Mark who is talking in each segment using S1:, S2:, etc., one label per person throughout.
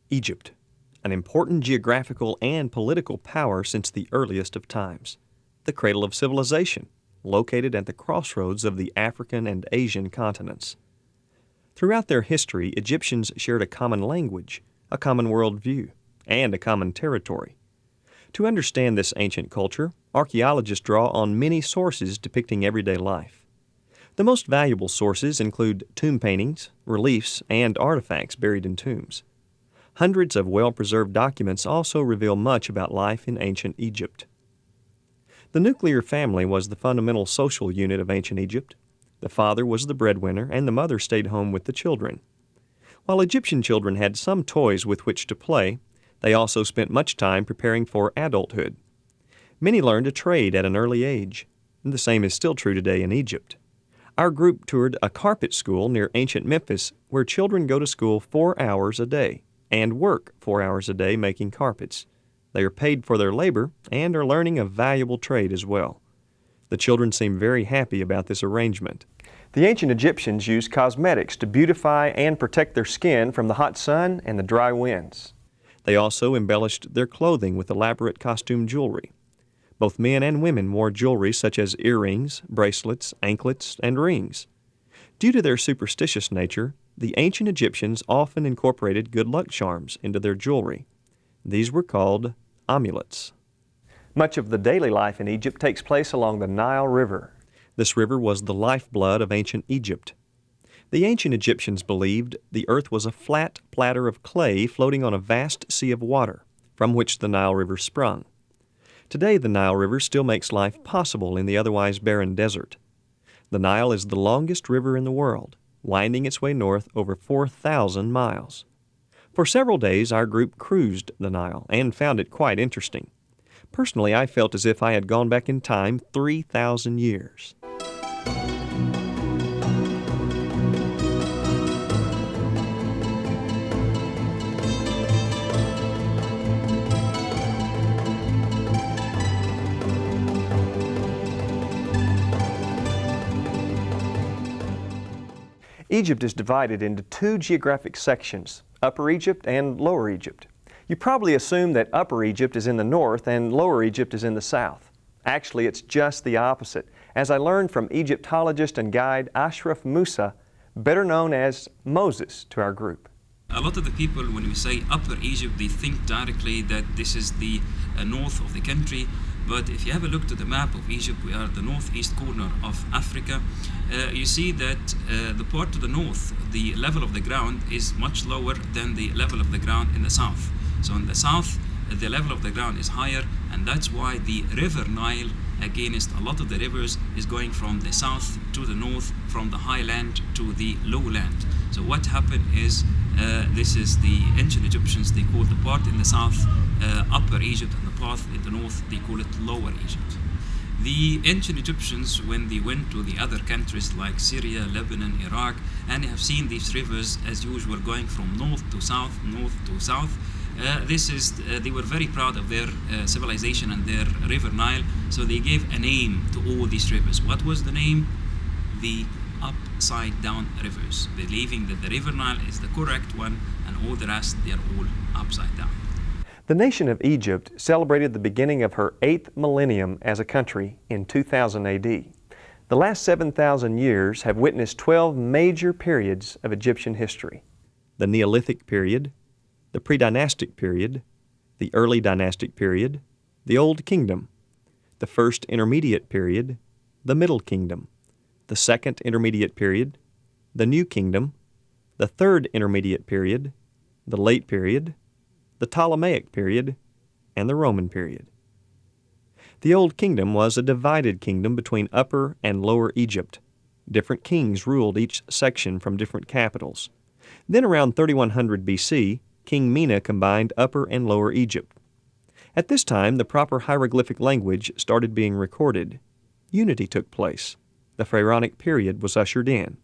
S1: Egypt, an important geographical and political power since the earliest of times, the cradle of civilization, located at the crossroads of the African and Asian continents. Throughout their history, Egyptians shared a common language, a common worldview, and a common territory. To understand this ancient culture, archaeologists draw on many sources depicting everyday life. The most valuable sources include tomb paintings, reliefs, and artifacts buried in tombs. Hundreds of well-preserved documents also reveal much about life in ancient Egypt. The nuclear family was the fundamental social unit of ancient Egypt. The father was the breadwinner, and the mother stayed home with the children. While Egyptian children had some toys with which to play, they also spent much time preparing for adulthood. Many learned a trade at an early age, and the same is still true today in Egypt. Our group toured a carpet school near ancient Memphis where children go to school 4 hours a day and work 4 hours a day making carpets. They are paid for their labor and are learning a valuable trade as well. The children seem very happy about this arrangement. The ancient Egyptians used cosmetics to beautify and protect their skin from the hot sun and the dry winds. They also embellished their clothing with elaborate costume jewelry. Both men and women wore jewelry such as earrings, bracelets, anklets, and rings. Due to their superstitious nature, the ancient Egyptians often incorporated good luck charms into their jewelry. These were called amulets. Much of the daily life in Egypt takes place along the Nile River. This river was the lifeblood of ancient Egypt. The ancient Egyptians believed the earth was a flat platter of clay floating on a vast sea of water, from which the Nile River sprung. Today, the Nile River still makes life possible in the otherwise barren desert. The Nile is the longest river in the world, winding its way north over 4,000 miles. For several days, our group cruised the Nile and found it quite interesting. Personally, I felt as if I had gone back in time 3,000 years. Egypt is divided into two geographic sections, Upper Egypt and Lower Egypt. You probably assume that Upper Egypt is in the north and Lower Egypt is in the south. Actually, it's just the opposite, as I learned from Egyptologist and guide Ashraf Musa, better known as Moses to our group.
S2: A lot of the people, when we say Upper Egypt, they think directly that this is the north of the country. But if you have a look to the map of Egypt, we are the northeast corner of Africa. You see that the part to the north, the level of the ground is much lower than the level of the ground in the south. So in the south, the level of the ground is higher, and that's why the river Nile, against a lot of the rivers, is going from the south to the north, from the highland to the lowland. So what happened is, this is the ancient Egyptians, they call the part in the south Upper Egypt, and the part in the north, they call it Lower Egypt. The ancient Egyptians, when they went to the other countries like Syria, Lebanon, Iraq, and they have seen these rivers as usual going from north to south, they were very proud of their civilization and their river Nile, so they gave a name to all these rivers. What was the name? The upside down rivers, believing that the river Nile is the correct one and all the rest, they are all upside down.
S1: The nation of Egypt celebrated the beginning of her 8th millennium as a country in 2000 AD. The last 7,000 years have witnessed 12 major periods of Egyptian history: the Neolithic period, the pre-dynastic period, the early dynastic period, the Old Kingdom, the first intermediate period, the Middle Kingdom, the second intermediate period, the New Kingdom, the third intermediate period, the late period, the Ptolemaic period, and the Roman period. The Old Kingdom was a divided kingdom between Upper and Lower Egypt. Different kings ruled each section from different capitals. Then around 3100 BC, King Mena combined Upper and Lower Egypt. At this time, the proper hieroglyphic language started being recorded. Unity took place. The Pharaonic period was ushered in.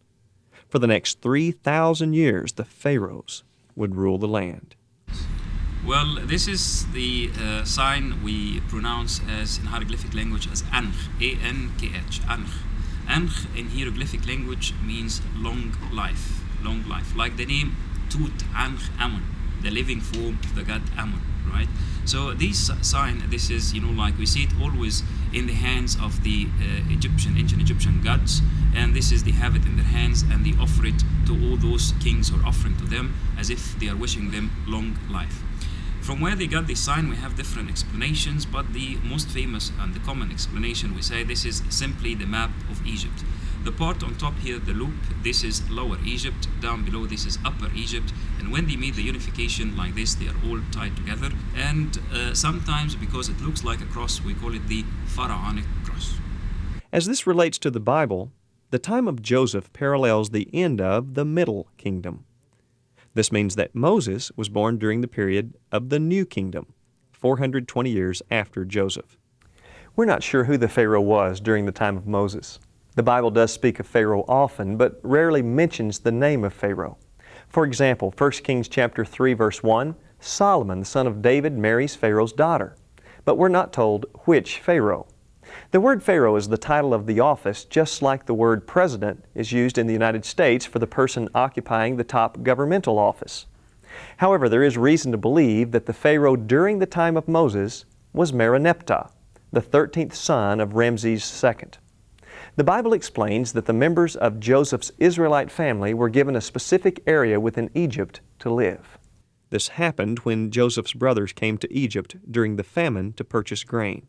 S1: For the next 3,000 years, the pharaohs would rule the land.
S2: Well, this is the sign we pronounce as in hieroglyphic language as Ankh, A-N-K-H, Ankh. Ankh in hieroglyphic language means long life, like the name Tutankhamun. the living form of the god Ammon, right? So this sign, this is, like we see it always in the hands of the ancient Egyptian gods, and this is, they have it in their hands, and they offer it to all those kings who are offering to them as if they are wishing them long life. From where they got this sign, we have different explanations, but the most famous and the common explanation, we say this is simply the map of Egypt. The part on top here, the loop, this is Lower Egypt. Down below, this is Upper Egypt. And when they meet the unification like this, they are all tied together. And sometimes, because it looks like a cross, we call it the pharaonic cross.
S1: As this relates to the Bible, the time of Joseph parallels the end of the Middle Kingdom. This means that Moses was born during the period of the New Kingdom, 420 years after Joseph. We're not sure who the Pharaoh was during the time of Moses. The Bible does speak of Pharaoh often, but rarely mentions the name of Pharaoh. For example, 1 Kings chapter 3, verse 1, Solomon, the son of David, marries Pharaoh's daughter. But we're not told which Pharaoh. The word Pharaoh is the title of the office, just like the word president is used in the United States for the person occupying the top governmental office. However, there is reason to believe that the Pharaoh during the time of Moses was Mereneptah, the 13th son of Ramses II. The Bible explains that the members of Joseph's Israelite family were given a specific area within Egypt to live. This happened when Joseph's brothers came to Egypt during the famine to purchase grain.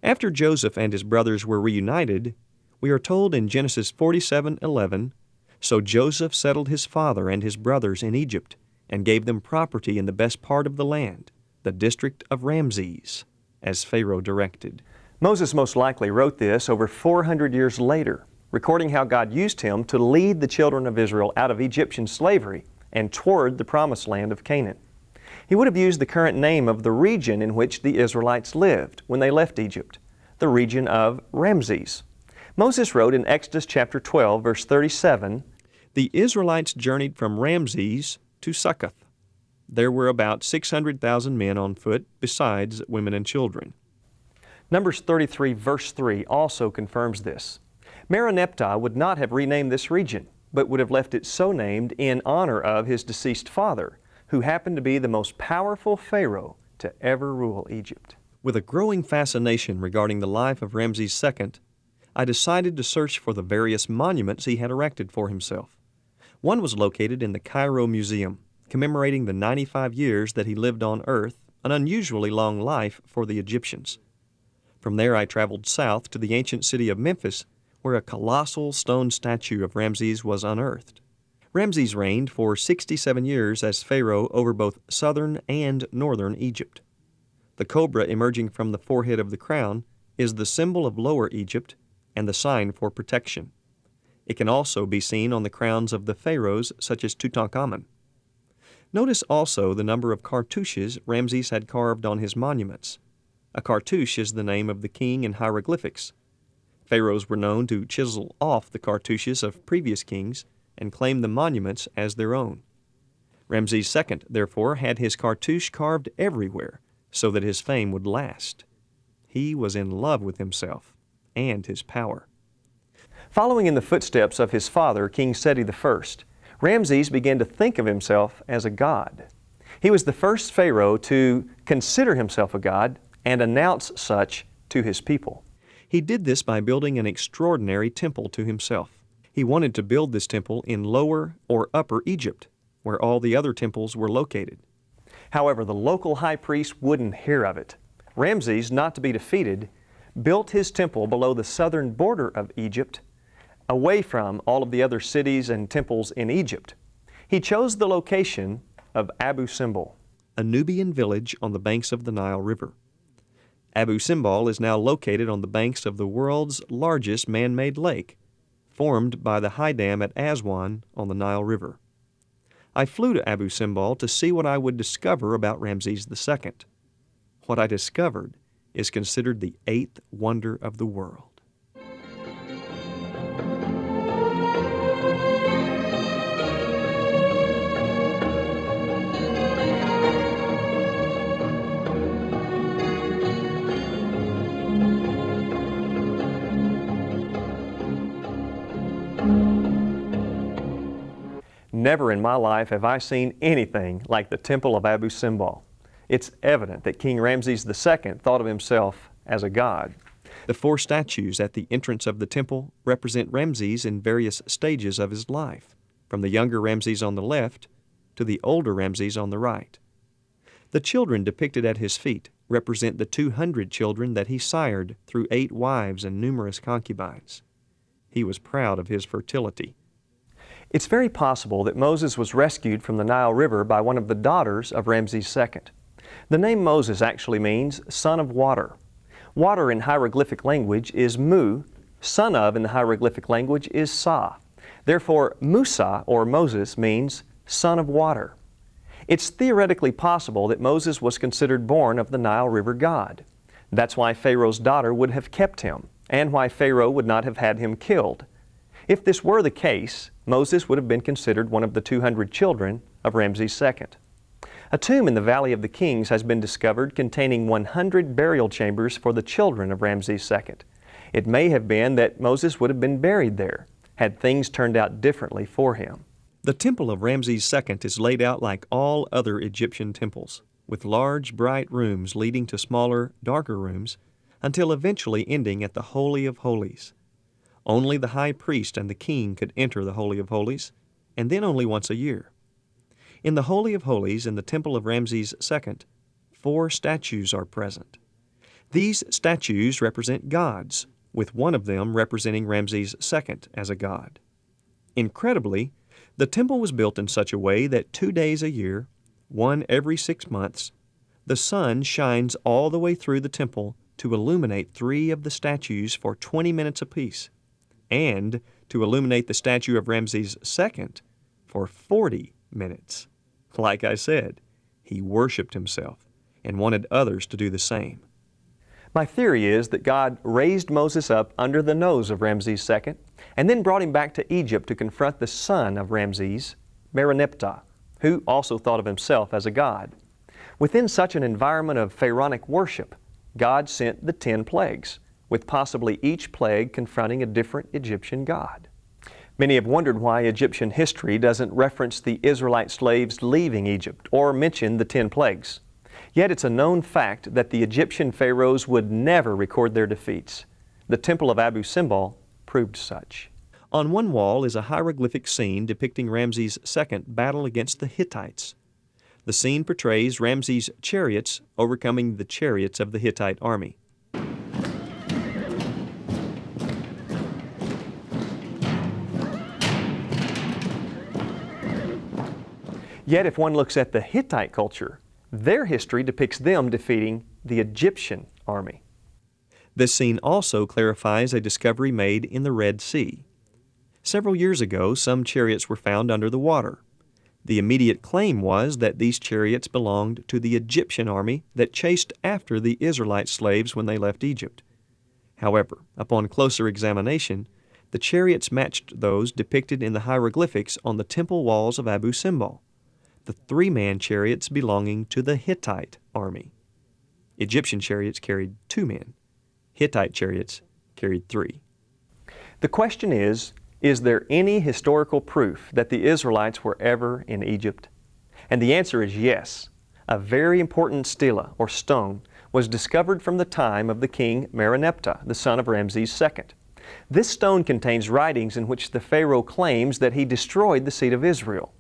S1: After Joseph and his brothers were reunited, we are told in Genesis 47:11, "So Joseph settled his father and his brothers in Egypt, and gave them property in the best part of the land, the district of Ramses, as Pharaoh directed." Moses most likely wrote this over 400 years later, recording how God used him to lead the children of Israel out of Egyptian slavery and toward the promised land of Canaan. He would have used the current name of the region in which the Israelites lived when they left Egypt, the region of Ramses. Moses wrote in Exodus chapter 12, verse 37, "The Israelites journeyed from Ramses to Succoth. There were about 600,000 men on foot, besides women and children." Numbers 33, verse 3 also confirms this. Mereneptah would not have renamed this region, but would have left it so named in honor of his deceased father, who happened to be the most powerful Pharaoh to ever rule Egypt. With a growing fascination regarding the life of Ramses II, I decided to search for the various monuments he had erected for himself. One was located in the Cairo Museum, commemorating the 95 years that he lived on earth, an unusually long life for the Egyptians. From there I traveled south to the ancient city of Memphis, where a colossal stone statue of Ramses was unearthed. Ramses reigned for 67 years as pharaoh over both southern and northern Egypt. The cobra emerging from the forehead of the crown is the symbol of Lower Egypt and the sign for protection. It can also be seen on the crowns of the pharaohs such as Tutankhamun. Notice also the number of cartouches Ramses had carved on his monuments. A cartouche is the name of the king in hieroglyphics. Pharaohs were known to chisel off the cartouches of previous kings and claim the monuments as their own. Ramses II, therefore, had his cartouche carved everywhere so that his fame would last. He was in love with himself and his power. Following in the footsteps of his father, King Seti I, Ramses began to think of himself as a god. He was the first pharaoh to consider himself a god and announce such to his people. He did this by building an extraordinary temple to himself. He wanted to build this temple in Lower or Upper Egypt, where all the other temples were located. However, the local high priest wouldn't hear of it. Ramses, not to be defeated, built his temple below the southern border of Egypt, away from all of the other cities and temples in Egypt. He chose the location of Abu Simbal, a Nubian village on the banks of the Nile River. Abu Simbal is now located on the banks of the world's largest man-made lake, formed by the high dam at Aswan on the Nile River. I flew to Abu Simbal to see what I would discover about Ramses II. What I discovered is considered the eighth wonder of the world. Never in my life have I seen anything like the Temple of Abu Simbal. It's evident that King Ramses II thought of himself as a god. The 4 statues at the entrance of the temple represent Ramses in various stages of his life, from the younger Ramses on the left to the older Ramses on the right. The children depicted at his feet represent the 200 children that he sired through 8 wives and numerous concubines. He was proud of his fertility. It's very possible that Moses was rescued from the Nile River by one of the daughters of Ramses II. The name Moses actually means son of water. Water in hieroglyphic language is Mu, son of in the hieroglyphic language is Sa. Therefore, Musa or Moses means son of water. It's theoretically possible that Moses was considered born of the Nile River god. That's why Pharaoh's daughter would have kept him, and why Pharaoh would not have had him killed. If this were the case, Moses would have been considered one of the 200 children of Ramses II. A tomb in the Valley of the Kings has been discovered containing 100 burial chambers for the children of Ramses II. It may have been that Moses would have been buried there, had things turned out differently for him. The temple of Ramses II is laid out like all other Egyptian temples, with large, bright rooms leading to smaller, darker rooms, until eventually ending at the Holy of Holies. Only the high priest and the king could enter the Holy of Holies, and then only once a year. In the Holy of Holies in the temple of Ramses II, 4 statues are present. These statues represent gods, with one of them representing Ramses II as a god. Incredibly, the temple was built in such a way that 2 days a year, one every 6 months, the sun shines all the way through the temple to illuminate 3 of the statues for 20 minutes apiece, and to illuminate the statue of Ramses II for 40 minutes. Like I said, he worshiped himself and wanted others to do the same. My theory is that God raised Moses up under the nose of Ramses II and then brought him back to Egypt to confront the son of Ramses, Mereneptah, who also thought of himself as a god. Within such an environment of pharaonic worship, God sent the 10 plagues, with possibly each plague confronting a different Egyptian god. Many have wondered why Egyptian history doesn't reference the Israelite slaves leaving Egypt or mention the 10 plagues. Yet it's a known fact that the Egyptian pharaohs would never record their defeats. The Temple of Abu Simbal proved such. On one wall is a hieroglyphic scene depicting Ramses' second battle against the Hittites. The scene portrays Ramses' chariots overcoming the chariots of the Hittite army. Yet if one looks at the Hittite culture, their history depicts them defeating the Egyptian army. This scene also clarifies a discovery made in the Red Sea. Several years ago, some chariots were found under the water. The immediate claim was that these chariots belonged to the Egyptian army that chased after the Israelite slaves when they left Egypt. However, upon closer examination, the chariots matched those depicted in the hieroglyphics on the temple walls of Abu Simbal, the 3-man chariots belonging to the Hittite army. Egyptian chariots carried 2 men. Hittite chariots carried 3. The question is there any historical proof that the Israelites were ever in Egypt? And the answer is yes. A very important stela, or stone, was discovered from the time of the king Mereneptah, the son of Ramses II. This stone contains writings in which the Pharaoh claims that he destroyed the seed of Israel.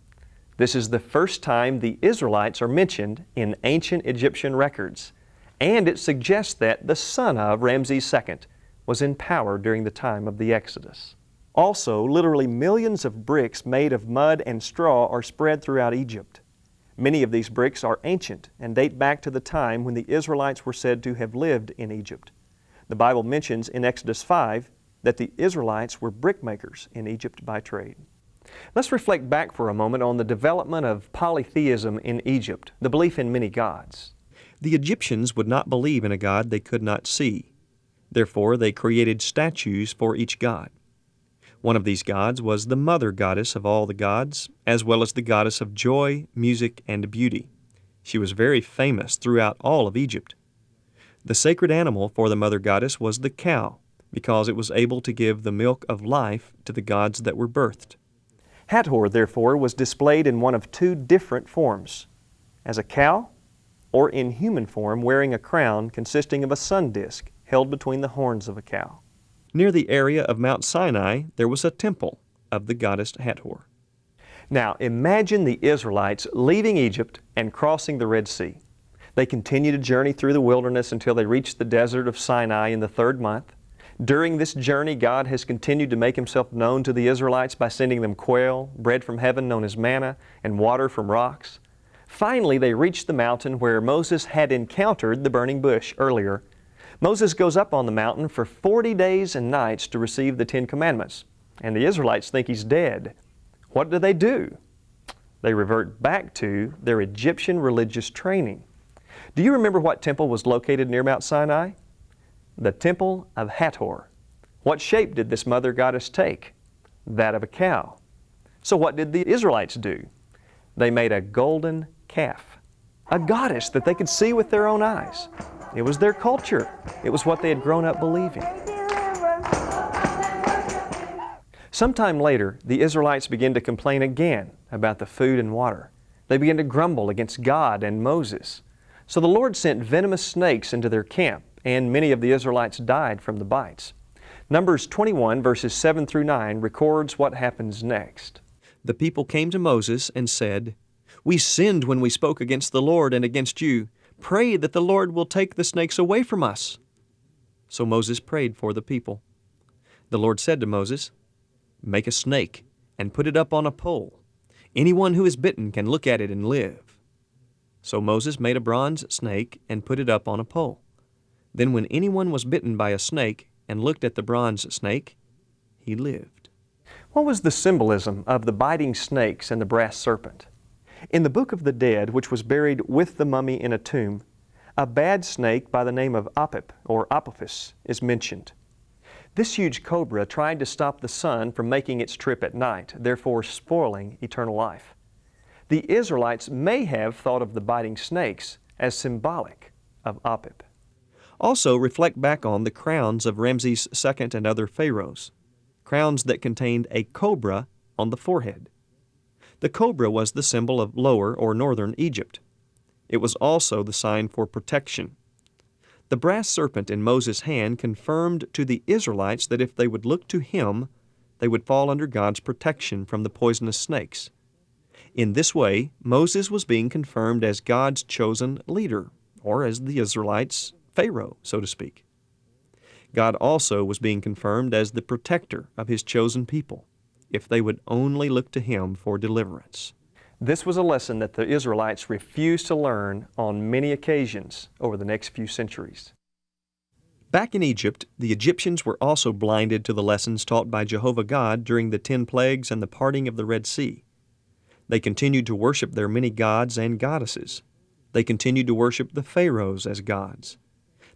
S1: This is the first time the Israelites are mentioned in ancient Egyptian records, and it suggests that the son of Ramses II was in power during the time of the Exodus. Also, literally millions of bricks made of mud and straw are spread throughout Egypt. Many of these bricks are ancient and date back to the time when the Israelites were said to have lived in Egypt. The Bible mentions in Exodus 5 that the Israelites were brickmakers in Egypt by trade. Let's reflect back for a moment on the development of polytheism in Egypt, the belief in many gods. The Egyptians would not believe in a god they could not see. Therefore, they created statues for each god. One of these gods was the mother goddess of all the gods, as well as the goddess of joy, music, and beauty. She was very famous throughout all of Egypt. The sacred animal for the mother goddess was the cow, because it was able to give the milk of life to the gods that were birthed. Hathor, therefore, was displayed in one of two different forms, as a cow or in human form wearing a crown consisting of a sun disk held between the horns of a cow. Near the area of Mount Sinai, there was a temple of the goddess Hathor. Now, imagine the Israelites leaving Egypt and crossing the Red Sea. They continued to journey through the wilderness until they reached the desert of Sinai in the 3rd month. During this journey, God has continued to make Himself known to the Israelites by sending them quail, bread from heaven known as manna, and water from rocks. Finally, they reached the mountain where Moses had encountered the burning bush earlier. Moses goes up on the mountain for 40 days and nights to receive the 10 Commandments, and the Israelites think he's dead. What do? They revert back to their Egyptian religious training. Do you remember what temple was located near Mount Sinai? The temple of Hathor. What shape did this mother goddess take? That of a cow. So what did the Israelites do? They made a golden calf, a goddess that they could see with their own eyes. It was their culture. It was what they had grown up believing. Sometime later, the Israelites began to complain again about the food and water. They began to grumble against God and Moses. So the Lord sent venomous snakes into their camp, and many of the Israelites died from the bites. Numbers 21, verses 7 through 9, records what happens next. The people came to Moses and said, "We sinned when we spoke against the Lord and against you. Pray that the Lord will take the snakes away from us." So Moses prayed for the people. The Lord said to Moses, "Make a snake and put it up on a pole. Anyone who is bitten can look at it and live." So Moses made a bronze snake and put it up on a pole. Then when anyone was bitten by a snake and looked at the bronze snake, he lived. What was the symbolism of the biting snakes and the brass serpent? In the Book of the Dead, which was buried with the mummy in a tomb, a bad snake by the name of Apep or Apophis is mentioned. This huge cobra tried to stop the sun from making its trip at night, therefore spoiling eternal life. The Israelites may have thought of the biting snakes as symbolic of Apep. Also reflect back on the crowns of Ramses II and other pharaohs, crowns that contained a cobra on the forehead. The cobra was the symbol of lower or northern Egypt. It was also the sign for protection. The brass serpent in Moses' hand confirmed to the Israelites that if they would look to him, they would fall under God's protection from the poisonous snakes. In this way, Moses was being confirmed as God's chosen leader, or as the Israelites' Pharaoh, so to speak. God also was being confirmed as the protector of His chosen people, if they would only look to Him for deliverance. This was a lesson that the Israelites refused to learn on many occasions over the next few centuries. Back in Egypt, the Egyptians were also blinded to the lessons taught by Jehovah God during the 10 plagues and the parting of the Red Sea. They continued to worship their many gods and goddesses. They continued to worship the pharaohs as gods.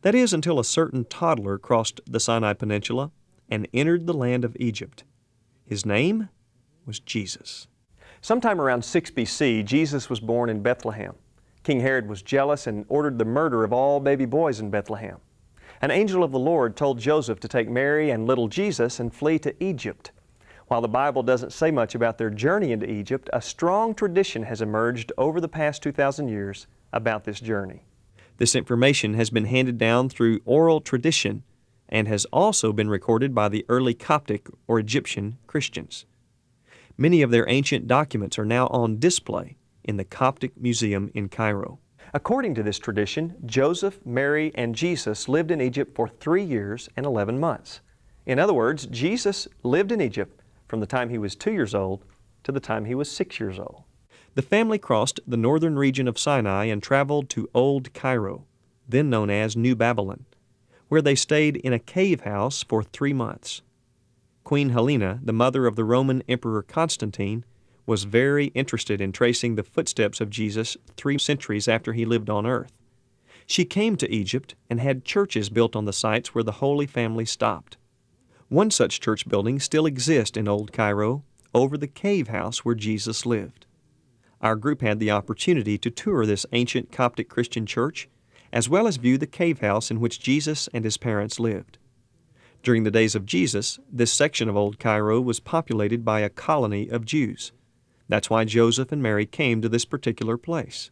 S1: That is, until a certain toddler crossed the Sinai Peninsula and entered the land of Egypt. His name was Jesus. Sometime around 6 BC, Jesus was born in Bethlehem. King Herod was jealous and ordered the murder of all baby boys in Bethlehem. An angel of the Lord told Joseph to take Mary and little Jesus and flee to Egypt. While the Bible doesn't say much about their journey into Egypt, a strong tradition has emerged over the past 2,000 years about this journey. This information has been handed down through oral tradition and has also been recorded by the early Coptic or Egyptian Christians. Many of their ancient documents are now on display in the Coptic Museum in Cairo. According to this tradition, Joseph, Mary, and Jesus lived in Egypt for 3 years and 11 months. In other words, Jesus lived in Egypt from the time he was 2 years old to the time he was 6 years old. The family crossed the northern region of Sinai and traveled to Old Cairo, then known as New Babylon, where they stayed in a cave house for 3 months. Queen Helena, the mother of the Roman Emperor Constantine, was very interested in tracing the footsteps of Jesus 3 centuries after he lived on earth. She came to Egypt and had churches built on the sites where the Holy Family stopped. One such church building still exists in Old Cairo, over the cave house where Jesus lived. Our group had the opportunity to tour this ancient Coptic Christian church, as well as view the cave house in which Jesus and his parents lived. During the days of Jesus, this section of Old Cairo was populated by a colony of Jews. That's why Joseph and Mary came to this particular place.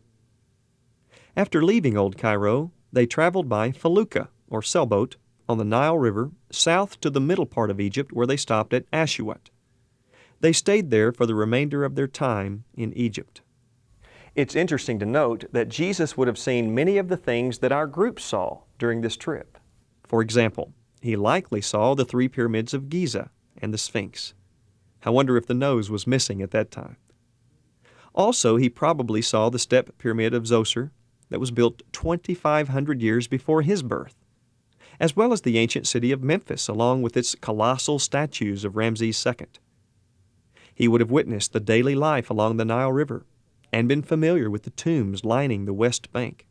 S1: After leaving Old Cairo, they traveled by felucca, or sailboat, on the Nile River, south to the middle part of Egypt where they stopped at Ashuat. They stayed there for the remainder of their time in Egypt. It's interesting to note that Jesus would have seen many of the things that our group saw during this trip. For example, he likely saw the 3 pyramids of Giza and the Sphinx. I wonder if the nose was missing at that time. Also, he probably saw the step pyramid of Zoser that was built 2,500 years before his birth, as well as the ancient city of Memphis along with its colossal statues of Ramses II. He would have witnessed the daily life along the Nile River and been familiar with the tombs lining the west bank.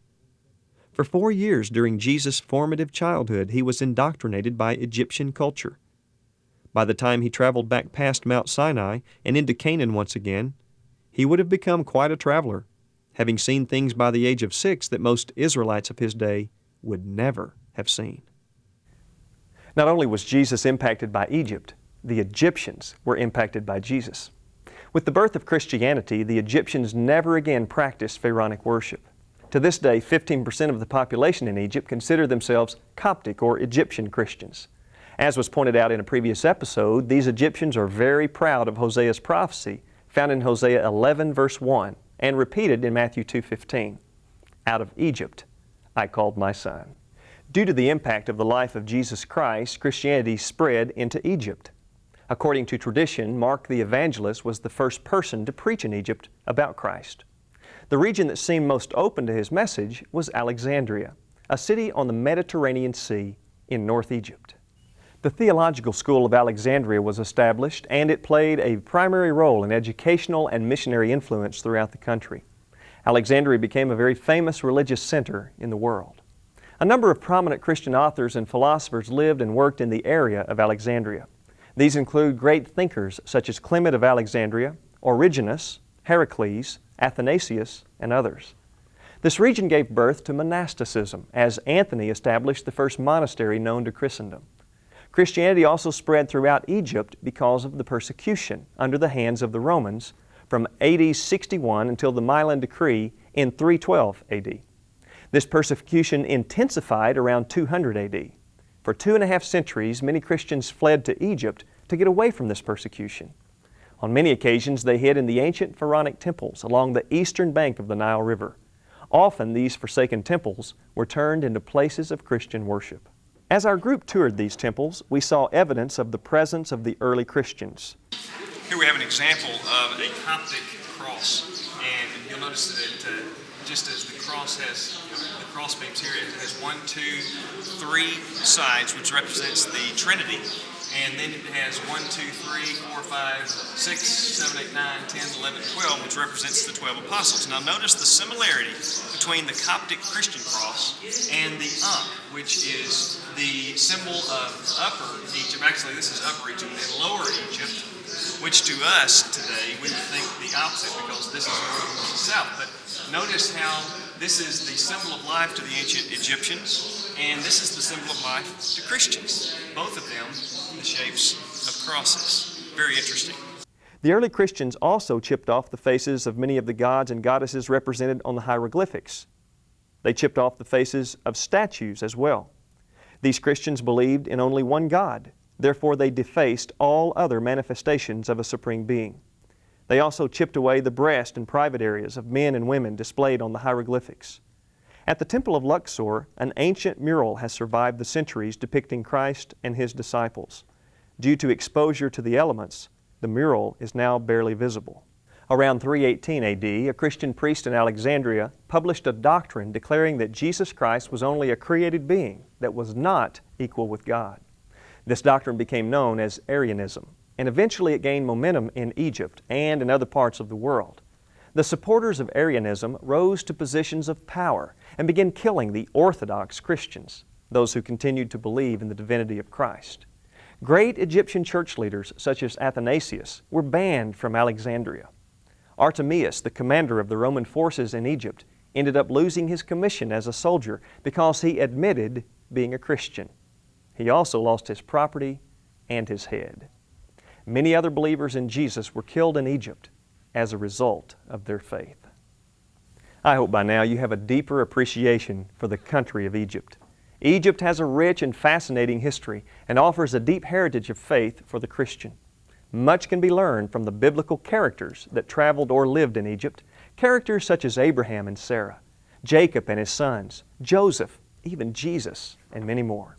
S1: For 4 years during Jesus' formative childhood, he was indoctrinated by Egyptian culture. By the time he traveled back past Mount Sinai and into Canaan once again, he would have become quite a traveler, having seen things by the age of 6 that most Israelites of his day would never have seen. Not only was Jesus impacted by Egypt, the Egyptians were impacted by Jesus. With the birth of Christianity, the Egyptians never again practiced pharaonic worship. To this day, 15% of the population in Egypt consider themselves Coptic or Egyptian Christians. As was pointed out in a previous episode, these Egyptians are very proud of Hosea's prophecy found in Hosea 11 verse 1 and repeated in Matthew 2:15. Out of Egypt I called my son. Due to the impact of the life of Jesus Christ, Christianity spread into Egypt. According to tradition, Mark the Evangelist was the first person to preach in Egypt about Christ. The region that seemed most open to his message was Alexandria, a city on the Mediterranean Sea in North Egypt. The Theological School of Alexandria was established, and it played a primary role in educational and missionary influence throughout the country. Alexandria became a very famous religious center in the world. A number of prominent Christian authors and philosophers lived and worked in the area of Alexandria. These include great thinkers such as Clement of Alexandria, Origenus, Heracles, Athanasius, and others. This region gave birth to monasticism, as Anthony established the first monastery known to Christendom. Christianity also spread throughout Egypt because of the persecution under the hands of the Romans from AD 61 until the Milan Decree in 312 AD. This persecution intensified around 200 AD. For 2.5 centuries, many Christians fled to Egypt to get away from this persecution. On many occasions, they hid in the ancient pharaonic temples along the eastern bank of the Nile River. Often, these forsaken temples were turned into places of Christian worship. As our group toured these temples, we saw evidence of the presence of the early Christians.
S3: Here we have an example of a Coptic cross, and you'll notice that just as the cross has the crossbeams here, it has 1, 2, 3 sides, which represents the Trinity, and then it has 1, 2, 3, 4, 5, 6, 7, 8, 9, 10, 11, 12, which represents the 12 apostles. Now notice the similarity between the Coptic Christian cross and the which is the symbol of Upper Egypt. Actually, this is Upper Egypt and Lower Egypt, which to us today we would think the opposite because this is north and this is south. But notice how this is the symbol of life to the ancient Egyptians, and this is the symbol of life to Christians. Both of them in the shapes of crosses. Very interesting.
S1: The early Christians also chipped off the faces of many of the gods and goddesses represented on the hieroglyphics. They chipped off the faces of statues as well. These Christians believed in only one God. Therefore, they defaced all other manifestations of a supreme being. They also chipped away the breast and private areas of men and women displayed on the hieroglyphics. At the Temple of Luxor, an ancient mural has survived the centuries depicting Christ and His disciples. Due to exposure to the elements, the mural is now barely visible. Around 318 AD, a Christian priest in Alexandria published a doctrine declaring that Jesus Christ was only a created being that was not equal with God. This doctrine became known as Arianism, and eventually it gained momentum in Egypt and in other parts of the world. The supporters of Arianism rose to positions of power and began killing the Orthodox Christians, those who continued to believe in the divinity of Christ. Great Egyptian church leaders such as Athanasius were banned from Alexandria. Artemius, the commander of the Roman forces in Egypt, ended up losing his commission as a soldier because he admitted being a Christian. He also lost his property and his head. Many other believers in Jesus were killed in Egypt as a result of their faith. I hope by now you have a deeper appreciation for the country of Egypt. Egypt has a rich and fascinating history and offers a deep heritage of faith for the Christian. Much can be learned from the biblical characters that traveled or lived in Egypt, characters such as Abraham and Sarah, Jacob and his sons, Joseph, even Jesus, and many more.